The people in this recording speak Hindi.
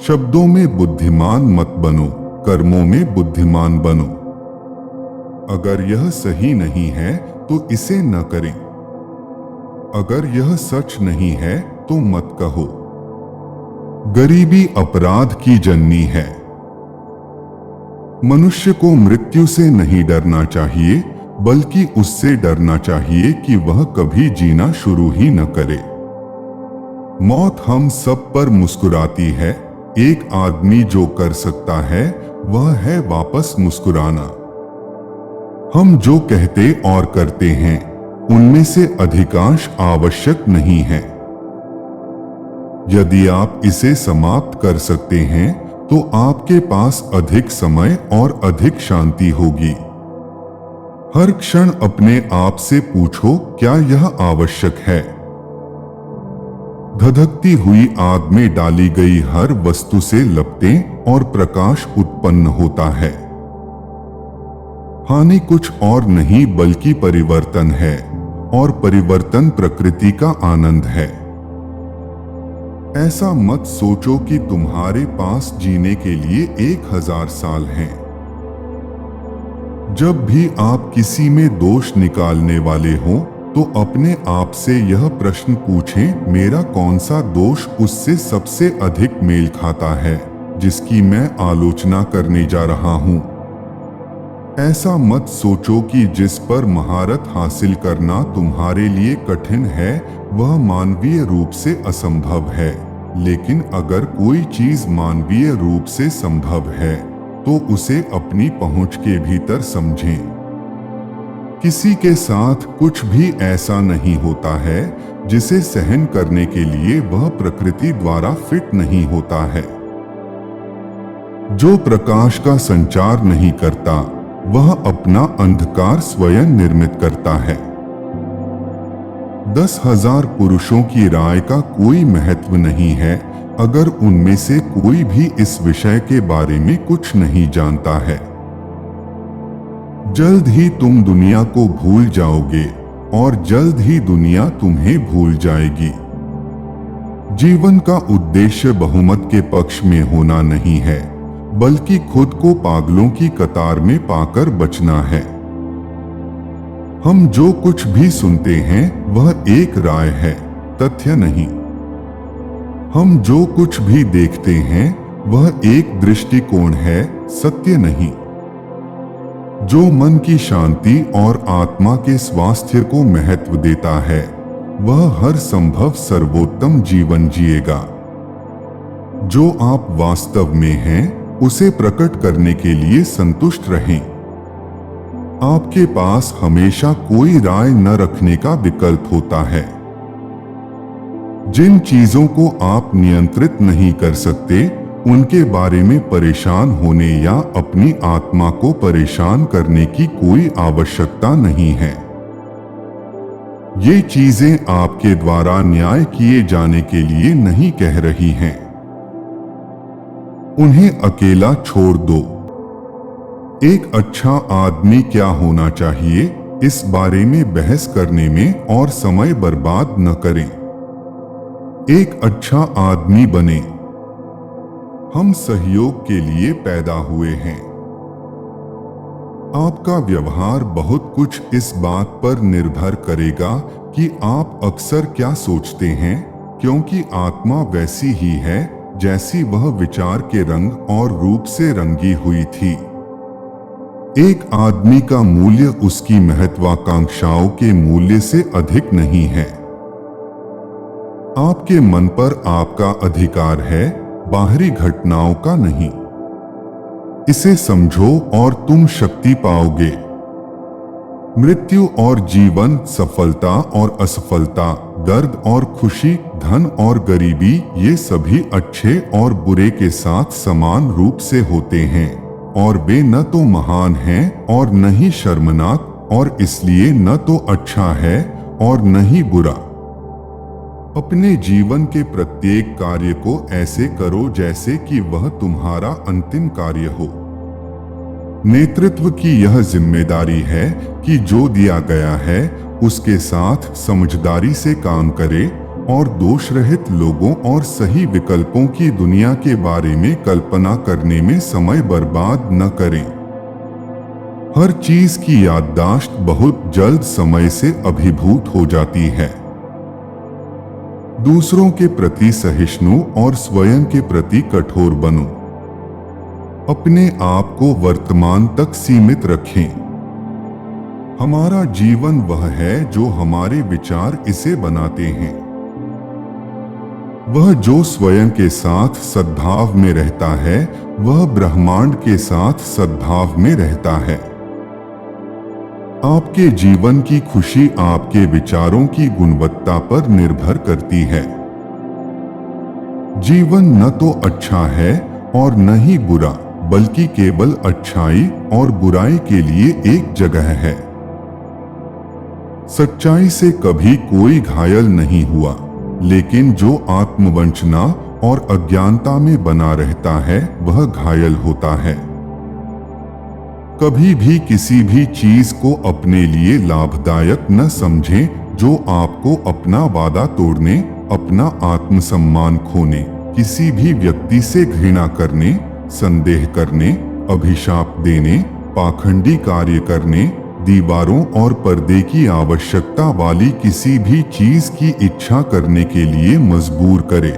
शब्दों में बुद्धिमान मत बनो, कर्मों में बुद्धिमान बनो। अगर यह सही नहीं है तो इसे न करें। अगर यह सच नहीं है तो मत कहो। गरीबी अपराध की जननी है। मनुष्य को मृत्यु से नहीं डरना चाहिए, बल्कि उससे डरना चाहिए कि वह कभी जीना शुरू ही न करे। मौत हम सब पर मुस्कुराती है। एक आदमी जो कर सकता है वह है वापस मुस्कुराना। हम जो कहते और करते हैं उनमें से अधिकांश आवश्यक नहीं है। यदि आप इसे समाप्त कर सकते हैं तो आपके पास अधिक समय और अधिक शांति होगी। हर क्षण अपने आप से पूछो, क्या यह आवश्यक है? धधकती हुई आग में डाली गई हर वस्तु से लपटें और प्रकाश उत्पन्न होता है। हानि कुछ और नहीं बल्कि परिवर्तन है, और परिवर्तन प्रकृति का आनंद है। ऐसा मत सोचो कि तुम्हारे पास जीने के लिए 1000 साल हैं। जब भी आप किसी में दोष निकालने वाले हो तो अपने आप से यह प्रश्न पूछें, मेरा कौन सा दोष उससे सबसे अधिक मेल खाता है जिसकी मैं आलोचना करने जा रहा हूं। ऐसा मत सोचो कि जिस पर महारत हासिल करना तुम्हारे लिए कठिन है वह मानवीय रूप से असंभव है, लेकिन अगर कोई चीज मानवीय रूप से संभव है तो उसे अपनी पहुंच के भीतर समझें। किसी के साथ कुछ भी ऐसा नहीं होता है जिसे सहन करने के लिए वह प्रकृति द्वारा फिट नहीं होता है। जो प्रकाश का संचार नहीं करता वह अपना अंधकार स्वयं निर्मित करता है। 10,000 पुरुषों की राय का कोई महत्व नहीं है अगर उनमें से कोई भी इस विषय के बारे में कुछ नहीं जानता है। जल्द ही तुम दुनिया को भूल जाओगे और जल्द ही दुनिया तुम्हें भूल जाएगी। जीवन का उद्देश्य बहुमत के पक्ष में होना नहीं है, बल्कि खुद को पागलों की कतार में पाकर बचना है। हम जो कुछ भी सुनते हैं वह एक राय है, तथ्य नहीं। हम जो कुछ भी देखते हैं वह एक दृष्टिकोण है, सत्य नहीं। जो मन की शांति और आत्मा के स्वास्थ्य को महत्व देता है वह हर संभव सर्वोत्तम जीवन जिएगा। जो आप वास्तव में हैं उसे प्रकट करने के लिए संतुष्ट रहें। आपके पास हमेशा कोई राय न रखने का विकल्प होता है। जिन चीजों को आप नियंत्रित नहीं कर सकते उनके बारे में परेशान होने या अपनी आत्मा को परेशान करने की कोई आवश्यकता नहीं है। ये चीजें आपके द्वारा न्याय किए जाने के लिए नहीं कह रही हैं। उन्हें अकेला छोड़ दो। एक अच्छा आदमी क्या होना चाहिए इस बारे में बहस करने में और समय बर्बाद न करें। एक अच्छा आदमी बने। हम सहयोग के लिए पैदा हुए हैं। आपका व्यवहार बहुत कुछ इस बात पर निर्भर करेगा कि आप अक्सर क्या सोचते हैं, क्योंकि आत्मा वैसी ही है जैसी वह विचार के रंग और रूप से रंगी हुई थी। एक आदमी का मूल्य उसकी महत्वाकांक्षाओं के मूल्य से अधिक नहीं है। आपके मन पर आपका अधिकार है, बाहरी घटनाओं का नहीं। इसे समझो और तुम शक्ति पाओगे। मृत्यु और जीवन, सफलता और असफलता, दर्द और खुशी, धन और गरीबी, ये सभी अच्छे और बुरे के साथ समान रूप से होते हैं, और वे न तो महान हैं और न ही शर्मनाक, और इसलिए न तो अच्छा है और न ही बुरा। अपने जीवन के प्रत्येक कार्य को ऐसे करो जैसे कि वह तुम्हारा अंतिम कार्य हो। नेतृत्व की यह जिम्मेदारी है कि जो दिया गया है उसके साथ समझदारी से काम करे और दोष रहित लोगों और सही विकल्पों की दुनिया के बारे में कल्पना करने में समय बर्बाद न करें। हर चीज की याददाश्त बहुत जल्द समय से अभिभूत हो जाती है। दूसरों के प्रति सहिष्णु और स्वयं के प्रति कठोर बनो। अपने आप को वर्तमान तक सीमित रखें। हमारा जीवन वह है जो हमारे विचार इसे बनाते हैं। वह जो स्वयं के साथ सद्भाव में रहता है, वह ब्रह्मांड के साथ सद्भाव में रहता है। आपके जीवन की खुशी आपके विचारों की गुणवत्ता पर निर्भर करती है। जीवन न तो अच्छा है और न ही बुरा, बल्कि केवल अच्छाई और बुराई के लिए एक जगह है। सच्चाई से कभी कोई घायल नहीं हुआ, लेकिन जो आत्मवंचना और अज्ञानता में बना रहता है वह घायल होता है। कभी भी किसी भी चीज को अपने लिए लाभदायक न समझें जो आपको अपना वादा तोड़ने, अपना आत्मसम्मान खोने, किसी भी व्यक्ति से घृणा करने, संदेह करने, अभिशाप देने, पाखंडी कार्य करने, दीवारों और पर्दे की आवश्यकता वाली किसी भी चीज की इच्छा करने के लिए मजबूर करे।